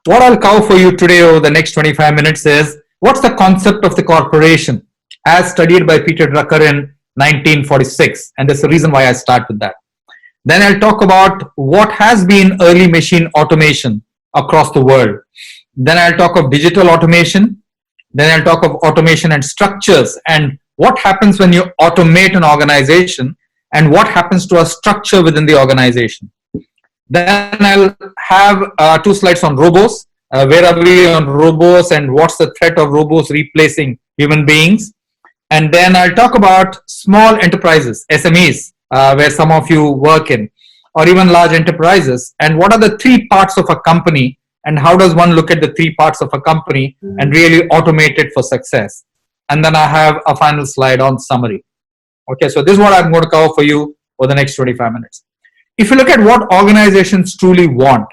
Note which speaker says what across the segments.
Speaker 1: What I'll cover for you today over the next 25 minutes is what's the concept of the corporation as studied by Peter Drucker in 1946, and there's a reason why I start with that. Then I'll talk about what has been early machine automation across the world. Then I'll talk of digital automation. Then I'll talk of automation and structures and what happens when you automate an organization and what happens to a structure within the organization. Then I'll have 2 slides on Robos. Where are we on Robos and what's the threat of Robos replacing human beings? And then I'll talk about small enterprises, SMEs, where some of you work in, or even large enterprises, and what are the 3 parts of a company and how does one look at the 3 parts of a company and really automate it for success. And then I have a final slide on summary. Okay, so this is what I'm going to cover for you for the next 25 minutes. If you look at what organizations truly want,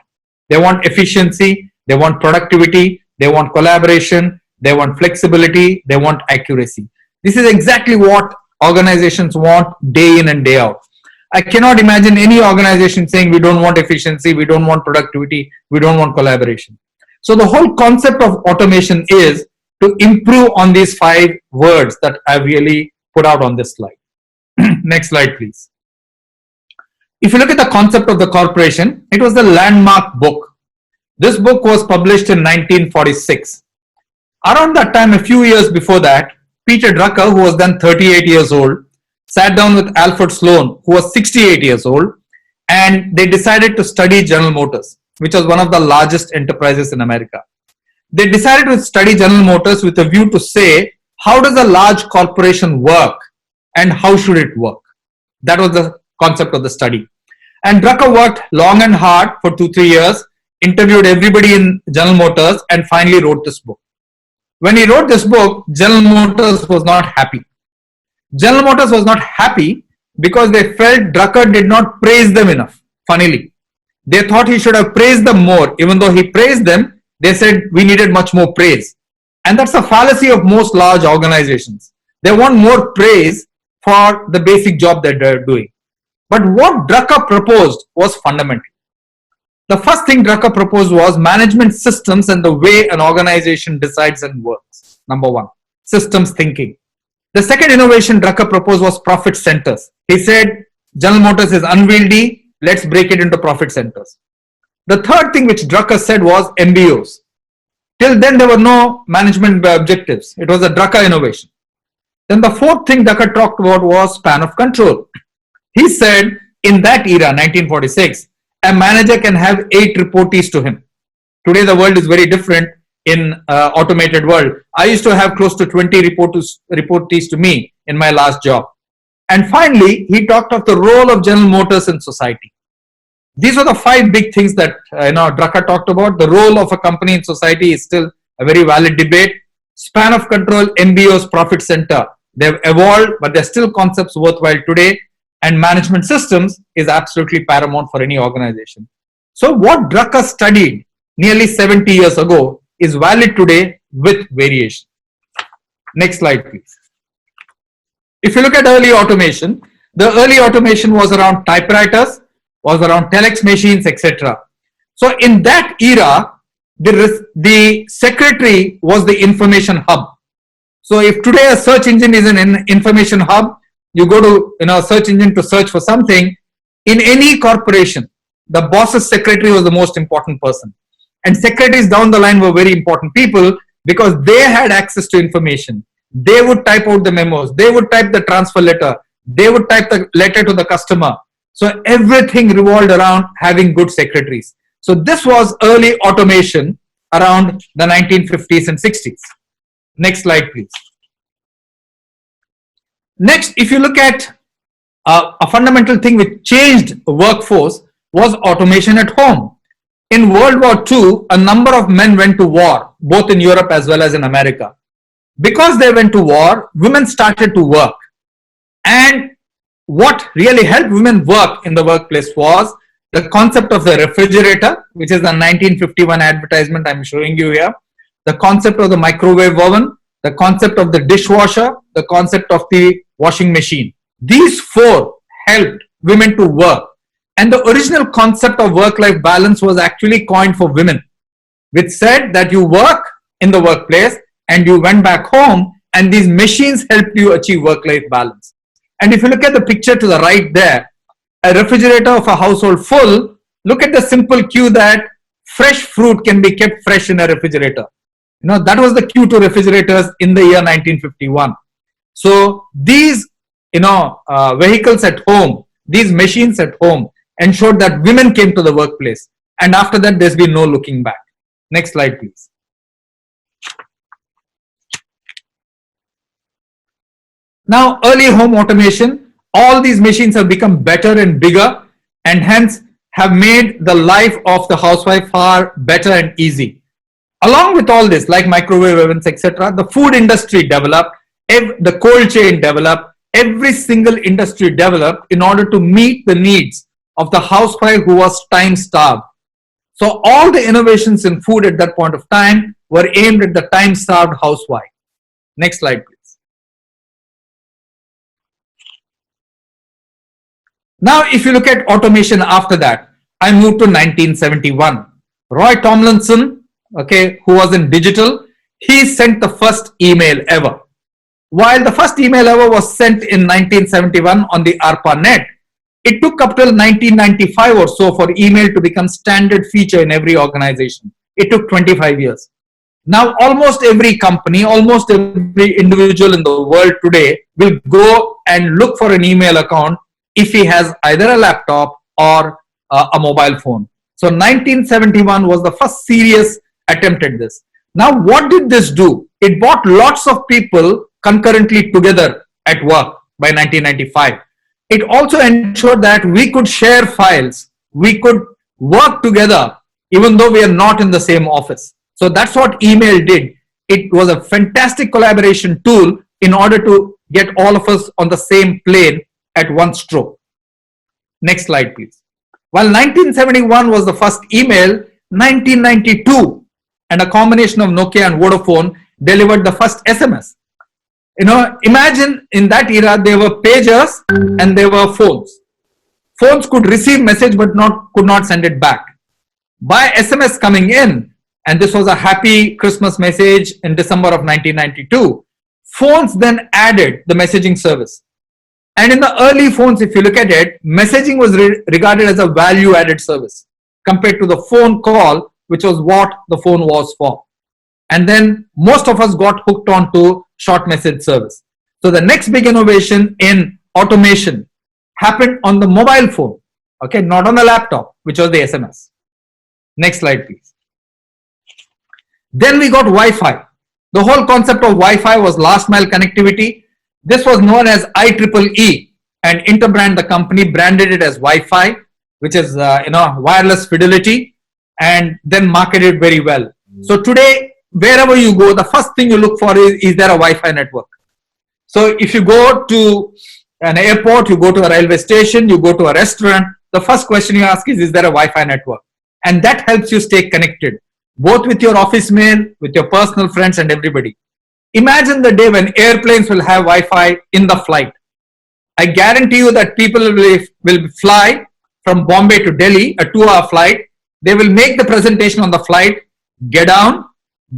Speaker 1: they want efficiency, they want productivity, they want collaboration, they want flexibility, they want accuracy. This is exactly what organizations want day in and day out. I cannot imagine any organization saying we don't want efficiency, we don't want productivity, we don't want collaboration. So the whole concept of automation is to improve on these 5 words that I really put out on this slide. Next slide, please. If you look at the concept of the corporation, it was the landmark book. This book was published in 1946. Around that time, a few years before that, Peter Drucker, who was then 38 years old, sat down with Alfred Sloan, who was 68 years old, and they decided to study General Motors, which was one of the largest enterprises in America. They decided to study General Motors with a view to say, how does a large corporation work and how should it work? That was the concept of the study. And Drucker worked long and hard for 2-3 years, interviewed everybody in General Motors, and finally wrote this book. When he wrote this book, General Motors was not happy. General Motors was not happy because they felt Drucker did not praise them enough. Funnily, they thought he should have praised them more. Even though he praised them, they said we needed much more praise. And that's a fallacy of most large organizations. They want more praise for the basic job that they're doing. But what Drucker proposed was fundamental. The first thing Drucker proposed was management systems and the way an organization decides and works. Number 1, systems thinking. The second innovation Drucker proposed was profit centers. He said, General Motors is unwieldy, let's break it into profit centers. The third thing which Drucker said was MBOs. Till then, there were no management objectives. It was a Drucker innovation. Then the fourth thing Drucker talked about was span of control. He said, in that era, 1946, a manager can have 8 reportees to him. Today, the world is very different in automated world. I used to have close to 20 reportees to me in my last job. And finally, he talked of the role of General Motors in society. These are the 5 big things that Drucker talked about. The role of a company in society is still a very valid debate. Span of control, MBOs, profit center. They've evolved, but they're still concepts worthwhile today. And management systems is absolutely paramount for any organization. So what Drucker studied nearly 70 years ago is valid today with variation. Next slide, please. If you look at early automation, the early automation was around typewriters, was around telex machines, etc. So in that era, the secretary was the information hub. So if today a search engine is an information hub, you go to a search engine to search for something, in any corporation, the boss's secretary was the most important person. And secretaries down the line were very important people because they had access to information. They would type out the memos. They would type the transfer letter. They would type the letter to the customer. So everything revolved around having good secretaries. So this was early automation around the 1950s and 60s. Next slide, please. Next, if you look at a fundamental thing which changed the workforce was automation at home. In World War II, a number of men went to war, both in Europe as well as in America. Because they went to war, women started to work. And what really helped women work in the workplace was the concept of the refrigerator, which is the 1951 advertisement I'm showing you here, the concept of the microwave oven, the concept of the dishwasher, the concept of the washing machine. These 4 helped women to work. And the original concept of work-life balance was actually coined for women, which said that you work in the workplace and you went back home, and these machines helped you achieve work-life balance. And if you look at the picture to the right there, a refrigerator of a household full, look at the simple cue that fresh fruit can be kept fresh in a refrigerator. That was the cue to refrigerators in the year 1951. So these, vehicles at home, these machines at home ensured that women came to the workplace. And after that, there's been no looking back. Next slide, please. Now, early home automation, all these machines have become better and bigger, and hence have made the life of the housewife far better and easy. Along with all this, like microwave ovens, etc., the food industry developed, the cold chain developed, every single industry developed in order to meet the needs of the housewife who was time-starved. So all the innovations in food at that point of time were aimed at the time-starved housewife. Next slide, please. Now, if you look at automation after that, I moved to 1971. Roy Tomlinson, who was in digital, he sent the first email ever. While the first email ever was sent in 1971 on the ARPANET, it took up till 1995 or so for email to become standard feature in every organization. It took 25 years. Now, almost every company, almost every individual in the world today will go and look for an email account if he has either a laptop or a mobile phone. So 1971 was the first serious attempt at this. Now, what did this do? It brought lots of people concurrently together at work by 1995. It also ensured that we could share files, we could work together even though we are not in the same office. So that's what email did. It was a fantastic collaboration tool in order to get all of us on the same plane at one stroke. Next slide, please. While 1971 was the first email, 1992 and a combination of Nokia and Vodafone delivered the first SMS. Imagine in that era there were pagers and there were phones. Phones could receive message but could not send it back. By SMS coming in, and this was a happy Christmas message in December of 1992, phones then added the messaging service. And in the early phones, if you look at it, messaging was regarded as a value-added service compared to the phone call, which was what the phone was for. And then most of us got hooked on to short message service. So the next big innovation in automation happened on the mobile phone, not on the laptop, which was the SMS. Next slide, please. Then we got Wi-Fi. The whole concept of Wi-Fi was last mile connectivity. This was known as IEEE, and Interbrand, the company, branded it as Wi-Fi, which is wireless fidelity, and then marketed very well. So today, wherever you go, the first thing you look for is there a Wi-Fi network? So if you go to an airport, you go to a railway station, you go to a restaurant, the first question you ask is there a Wi-Fi network? And that helps you stay connected, both with your office mail, with your personal friends and everybody. Imagine the day when airplanes will have Wi-Fi in the flight. I guarantee you that people will fly from Bombay to Delhi, a 2-hour flight. They will make the presentation on the flight, get down,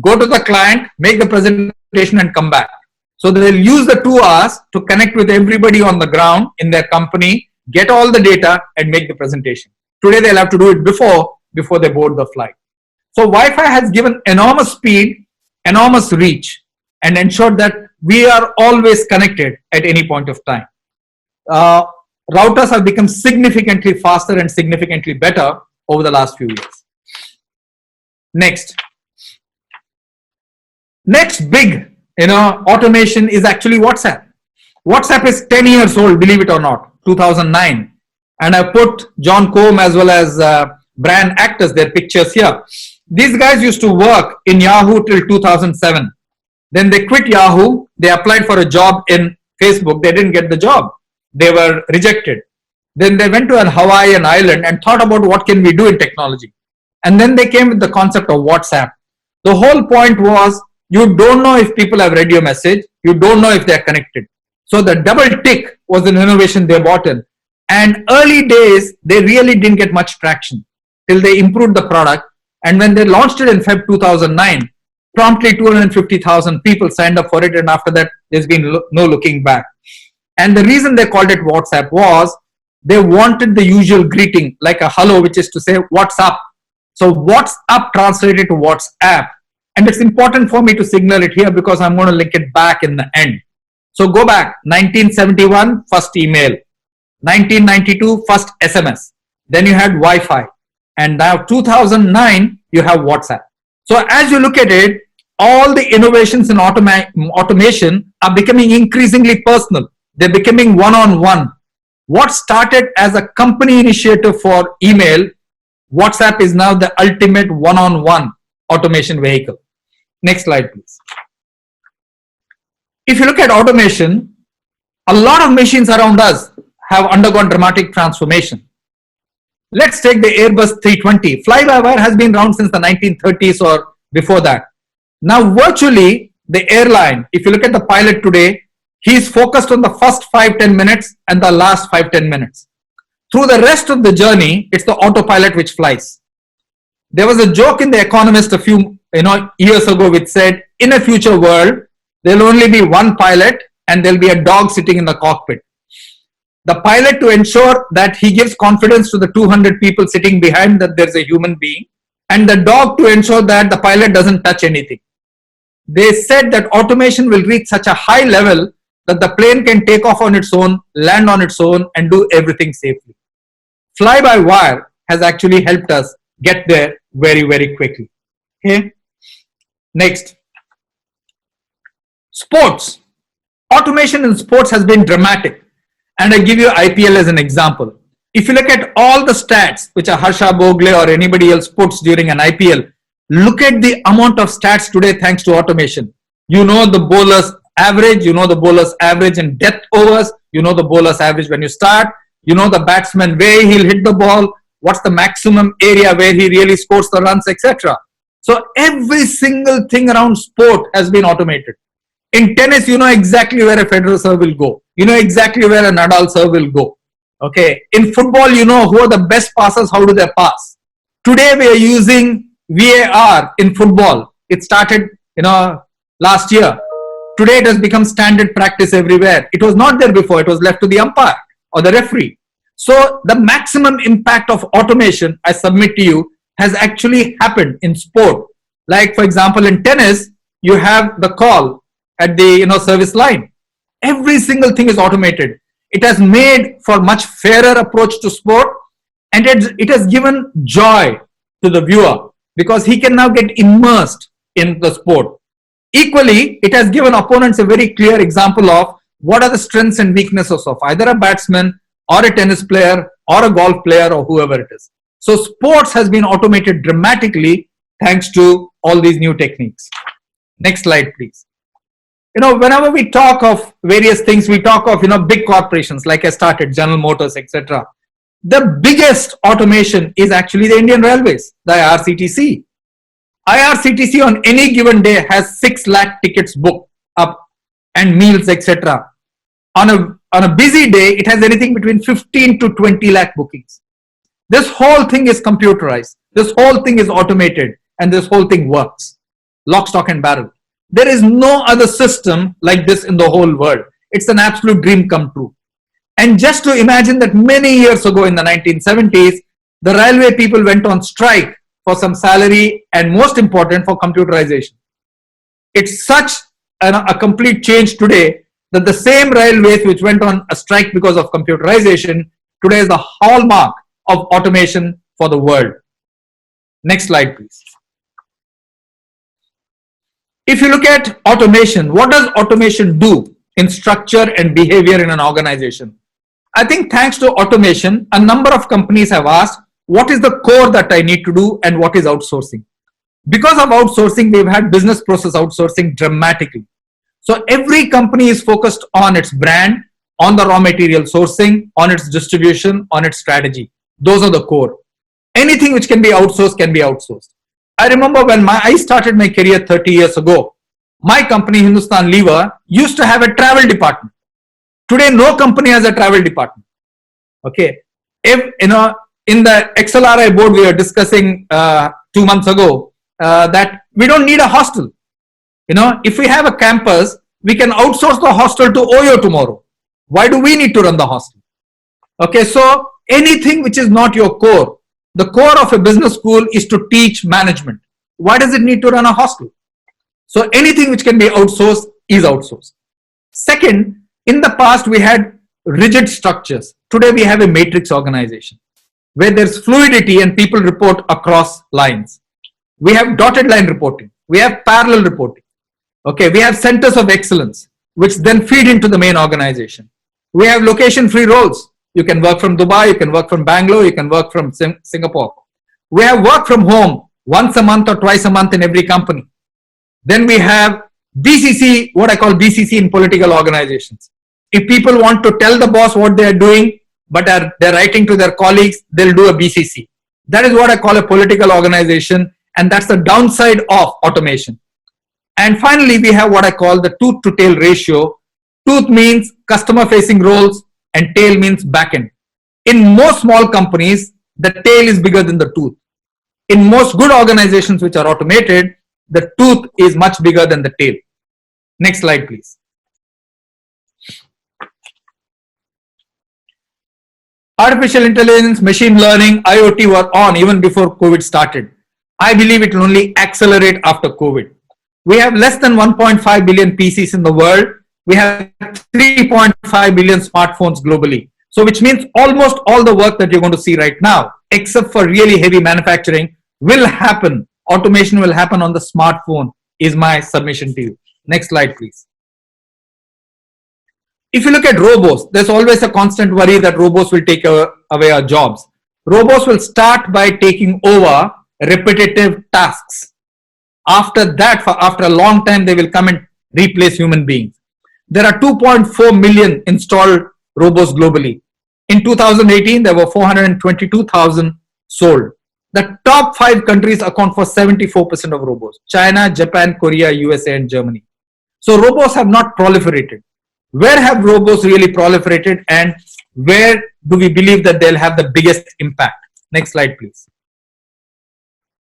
Speaker 1: go to the client, make the presentation and come back. So they will use the 2 hours to connect with everybody on the ground in their company, get all the data and make the presentation. Today they'll have to do it before they board the flight. So Wi-Fi has given enormous speed, enormous reach, and ensured that we are always connected at any point of time. Routers have become significantly faster and significantly better over the last few years. Next big automation is actually WhatsApp. WhatsApp is 10 years old, believe it or not, 2009. And I put John Combe as well as Brian Actors, their pictures here. These guys used to work in Yahoo till 2007. Then they quit Yahoo. They applied for a job in Facebook. They didn't get the job. They were rejected. Then they went to an Hawaiian island and thought about what can we do in technology. And then they came with the concept of WhatsApp. The whole point was you don't know if people have read your message. You don't know if they're connected. So the double tick was an innovation they brought in. And early days, they really didn't get much traction till they improved the product. And when they launched it in Feb 2009, promptly 250,000 people signed up for it. And after that, there's been no looking back. And the reason they called it WhatsApp was they wanted the usual greeting, like a hello, which is to say, what's up? So what's up translated to WhatsApp. And it's important for me to signal it here because I'm going to link it back in the end. So go back, 1971, first email. 1992, first SMS. Then you had Wi-Fi. And now 2009, you have WhatsApp. So as you look at it, all the innovations in automation are becoming increasingly personal. They're becoming one-on-one. What started as a company initiative for email, WhatsApp is now the ultimate one-on-one automation vehicle. Next slide, please. If you look at automation, a lot of machines around us have undergone dramatic transformation. Let's take the Airbus 320. Flybywire has been around since the 1930s or before that. Now, virtually, the airline, if you look at the pilot today, he's focused on the first 5-10 minutes and the last 5-10 minutes. Through the rest of the journey, it's the autopilot which flies. There was a joke in The Economist a few years ago which said, in a future world, there'll only be one pilot and there'll be a dog sitting in the cockpit. The pilot to ensure that he gives confidence to the 200 people sitting behind that there's a human being, and the dog to ensure that the pilot doesn't touch anything. They said that automation will reach such a high level that the plane can take off on its own, land on its own, and do everything safely. Fly-by-wire has actually helped us get there very, very quickly. Okay. Next. Sports. Automation in sports has been dramatic. And I give you IPL as an example. If you look at all the stats which are Harsha Bogle or anybody else puts during an IPL, look at the amount of stats today thanks to automation. You know the bowler's average, you know the bowler's average in death overs, you know the bowler's average when you start, you know the batsman where he'll hit the ball, what's the maximum area where he really scores the runs, etc. So every single thing around sport has been automated. In tennis, you know exactly where a Federer serve will go. You know exactly where a Nadal serve will go. Okay. In football, you know who are the best passers, how do they pass. Today, we are using VAR in football. It started, last year. Today, it has become standard practice everywhere. It was not there before. It was left to the umpire or the referee. So the maximum impact of automation, I submit to you, has actually happened in sport. Like, for example, in tennis, you have the call at the service line. Every single thing is automated. It has made for much fairer approach to sport, and it has given joy to the viewer because he can now get immersed in the sport. Equally, it has given opponents a very clear example of what are the strengths and weaknesses of either a batsman or a tennis player or a golf player or whoever it is. So sports has been automated dramatically thanks to all these new techniques. Next slide, please. Whenever we talk of various things, we talk of, big corporations like I started, General Motors, etc. The biggest automation is actually the Indian Railways, the IRCTC. IRCTC on any given day has 6 lakh tickets booked up and meals, etc. On a busy day, it has anything between 15 to 20 lakh bookings. This whole thing is computerized. This whole thing is automated, and this whole thing works. Lock, stock, and barrel. There is no other system like this in the whole world. It's an absolute dream come true. And just to imagine that many years ago in the 1970s, the railway people went on strike for some salary and most important for computerization. It's such a complete change today that the same railways which went on a strike because of computerization today is the hallmark of automation for the world. Next slide, please. If you look at automation, what does automation do in structure and behavior in an organization? I think thanks to automation, a number of companies have asked, what is the core that I need to do and what is outsourcing? Because of outsourcing, we've had business process outsourcing dramatically. So every company is focused on its brand, on the raw material sourcing, on its distribution, on its strategy. Those are the core. Anything which can be outsourced can be outsourced. I remember when I started my career 30 years ago, my company, Hindustan Lever, used to have a travel department. Today, no company has a travel department. Okay. If, in the XLRI board, we were discussing 2 months ago that we don't need a hostel. If we have a campus, we can outsource the hostel to OYO tomorrow. Why do we need to run the hostel? Okay, so anything which is not your core, the core of a business school is to teach management. Why does it need to run a hostel? So anything which can be outsourced is outsourced. Second, in the past we had rigid structures. Today we have a matrix organization where there's fluidity and people report across lines. We have dotted line reporting. We have parallel reporting. Okay, we have centers of excellence which then feed into the main organization. We have location-free roles. You can work from Dubai, you can work from Bangalore, you can work from Singapore. We have work from home once a month or twice a month in every company. Then we have BCC, what I call BCC in political organizations. If people want to tell the boss what they are doing, but they're writing to their colleagues, they'll do a BCC. That is what I call a political organization, and that's the downside of automation. And finally, we have what I call the tooth to tail ratio. Tooth means customer facing roles and tail means backend. In most small companies, the tail is bigger than the tooth. In most good organizations which are automated, the tooth is much bigger than the tail. Next slide, please. Artificial intelligence, machine learning, IoT were on even before COVID started. I believe it will only accelerate after COVID. We have less than 1.5 billion PCs in the world. We have 3.5 billion smartphones globally. So which means almost all the work that you're going to see right now, except for really heavy manufacturing, will happen. Automation will happen on the smartphone is my submission to you. Next slide, please. If you look at Robos, there's always a constant worry that Robos will take away our jobs. Robos will start by taking over repetitive tasks. After that, after a long time, they will come and replace human beings. There are 2.4 million installed Robos globally. In 2018, there were 422,000 sold. The top 5 countries account for 74% of Robos: China, Japan, Korea, USA, and Germany. So Robos have not proliferated. Where have Robos really proliferated, and where do we believe that they'll have the biggest impact? Next slide, please.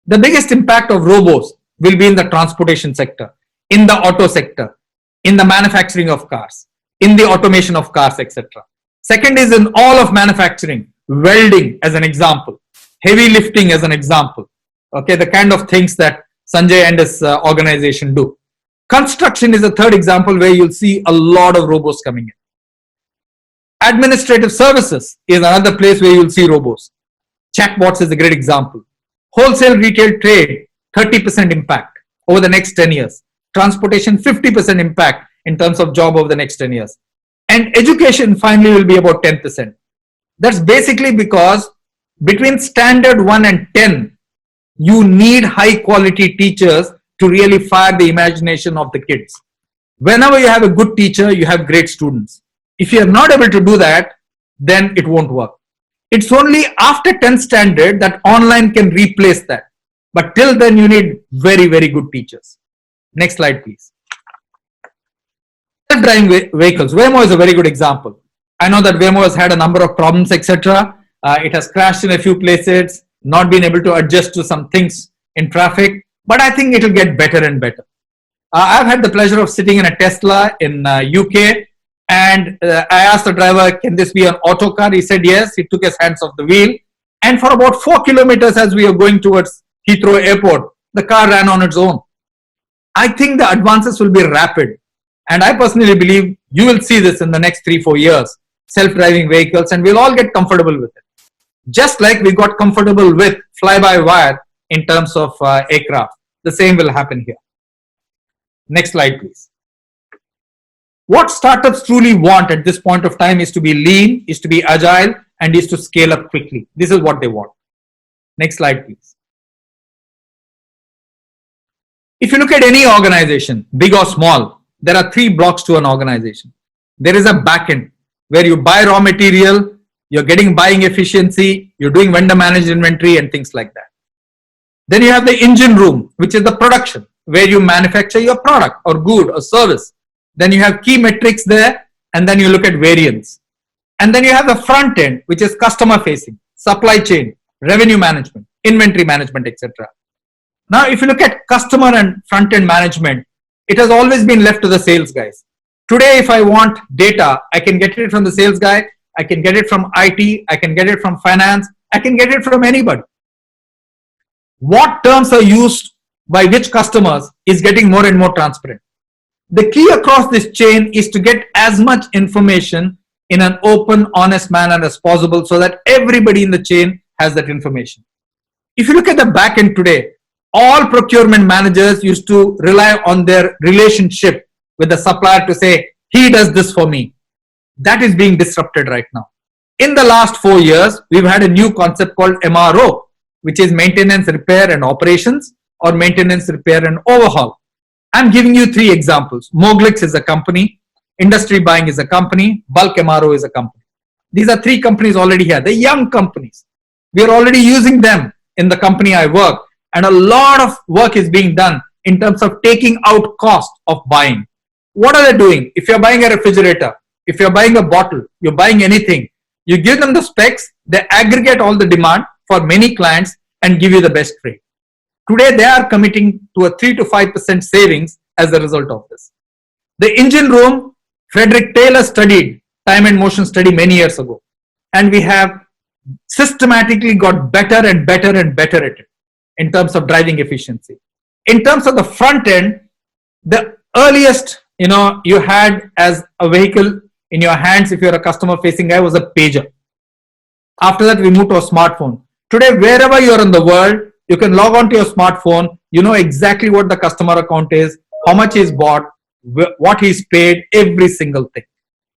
Speaker 1: The biggest impact of Robos will be in the transportation sector, in the auto sector, in the manufacturing of cars, in the automation of cars, etc. Second is in all of manufacturing, welding as an example, heavy lifting as an example. Okay, the kind of things that Sanjay and his organization do. Construction is a third example where you'll see a lot of Robos coming in. Administrative services is another place where you'll see Robos. Chatbots is a great example. Wholesale retail trade, 30% impact over the next 10 years. Transportation, 50% impact in terms of job over the next 10 years. And education finally will be about 10%. That's basically because between standard 1 and 10, you need high quality teachers to really fire the imagination of the kids. Whenever you have a good teacher, you have great students. If you are not able to do that, then it won't work. It's only after 10 standard that online can replace that. But till then, you need very, very good teachers. Next slide, please. Self-driving vehicles. Waymo is a very good example. I know that Waymo has had a number of problems, etc. It has crashed in a few places, not been able to adjust to some things in traffic, but I think it will get better and better. I've had the pleasure of sitting in a Tesla in UK, and I asked the driver, can this be an auto car? He said yes. He took his hands off the wheel, and for about 4 kilometers as we were going towards Heathrow Airport, the car ran on its own. I think the advances will be rapid, and I personally believe you will see this in the next 3-4 years, self-driving vehicles, and we'll all get comfortable with it. Just like we got comfortable with fly-by-wire in terms of aircraft, the same will happen here. Next slide, please. What startups truly want at this point of time is to be lean, is to be agile, and is to scale up quickly. This is what they want. Next slide, please. If you look at any organization, big or small, there are 3 blocks to an organization. There is a backend where you buy raw material, you're getting buying efficiency, you're doing vendor managed inventory and things like that. Then you have the engine room, which is the production, where you manufacture your product or good or service. Then you have key metrics there, and then you look at variance. And then you have the front end, which is customer facing, supply chain, revenue management, inventory management, etc. Now, if you look at customer and front end management, it has always been left to the sales guys. Today, if I want data, I can get it from the sales guy, I can get it from IT, I can get it from finance, I can get it from anybody. What terms are used by which customers is getting more and more transparent. The key across this chain is to get as much information in an open, honest manner as possible so that everybody in the chain has that information. If you look at the back end today, all procurement managers used to rely on their relationship with the supplier to say, he does this for me. That is being disrupted right now. In the last 4 years, we've had a new concept called MRO, which is maintenance, repair and operations, or maintenance, repair and overhaul. I'm giving you 3 examples. Moglix is a company, Industry Buying is a company, Bulk MRO is a company. These are 3 companies already here. They're young companies. We are already using them in the company I work, and a lot of work is being done in terms of taking out cost of buying. What are they doing? If you're buying a refrigerator, if you're buying a bottle, you're buying anything, you give them the specs, they aggregate all the demand for many clients and give you the best rate. Today, they are committing to a 3 to 5% savings as a result of this. The engine room, Frederick Taylor studied time and motion study many years ago, and we have systematically got better and better and better at it in terms of driving efficiency. In terms of the front end, the earliest you had as a vehicle in your hands, if you're a customer facing guy, was a pager. After that, we moved to a smartphone. Today, wherever you're in the world, you can log on to your smartphone, you know exactly what the customer account is, how much he's bought, what he's paid, every single thing.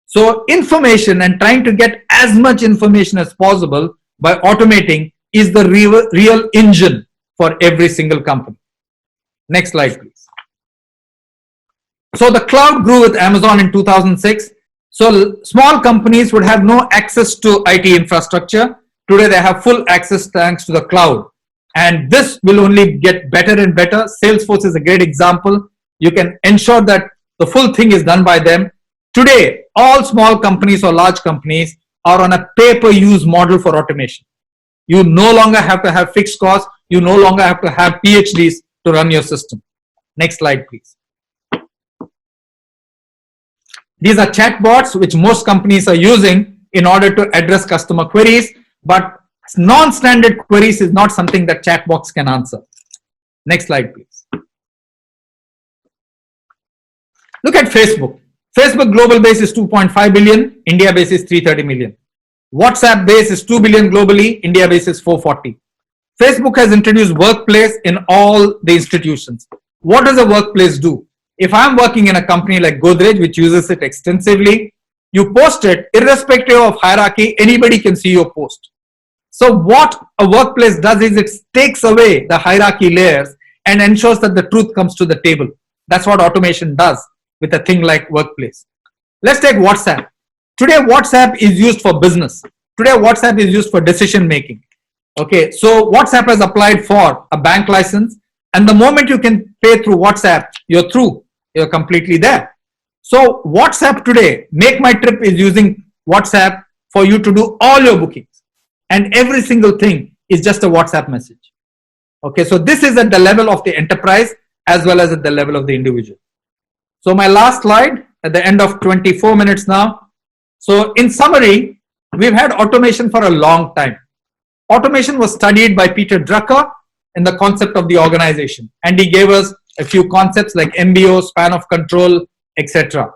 Speaker 1: So information and trying to get as much information as possible by automating is the real engine for every single company. Next slide, please. So the cloud grew with Amazon in 2006. So small companies would have no access to IT infrastructure. Today they have full access thanks to the cloud. And this will only get better and better. Salesforce is a great example. You can ensure that the full thing is done by them. Today, all small companies or large companies are on a pay-per-use model for automation. You no longer have to have fixed costs. You no longer have to have PhDs to run your system. Next slide, please. These are chatbots, which most companies are using in order to address customer queries, but non-standard queries is not something that chatbots can answer. Next slide, please. Look at Facebook. Facebook global base is 2.5 billion, India base is 330 million. WhatsApp base is 2 billion globally, India base is 440. Facebook has introduced workplace in all the institutions. What does a workplace do? If I'm working in a company like Godrej, which uses it extensively, you post it irrespective of hierarchy, anybody can see your post. So what a workplace does is it takes away the hierarchy layers and ensures that the truth comes to the table. That's what automation does with a thing like workplace. Let's take WhatsApp. Today, WhatsApp is used for business. Today, WhatsApp is used for decision making. Okay, so WhatsApp has applied for a bank license, and the moment you can pay through WhatsApp, you're through. You're completely there. So WhatsApp today, Make My Trip is using WhatsApp for you to do all your bookings. And every single thing is just a WhatsApp message. Okay, so this is at the level of the enterprise as well as at the level of the individual. So my last slide at the end of 24 minutes now. So in summary, we've had automation for a long time. Automation was studied by Peter Drucker in the concept of the organization. And he gave us a few concepts like MBO, span of control, etc.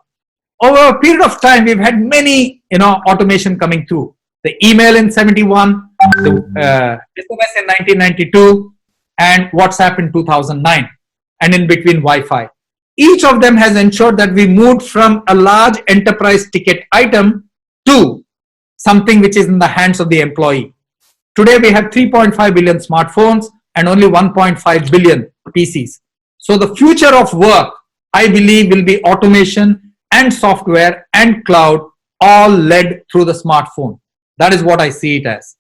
Speaker 1: Over a period of time, we've had many automation coming through. The email in 71, the SMS in 1992, and WhatsApp in 2009, and in between Wi-Fi. Each of them has ensured that we moved from a large enterprise ticket item to something which is in the hands of the employee. Today we have 3.5 billion smartphones and only 1.5 billion PCs. So the future of work, I believe, will be automation and software and cloud, all led through the smartphone. That is what I see it as.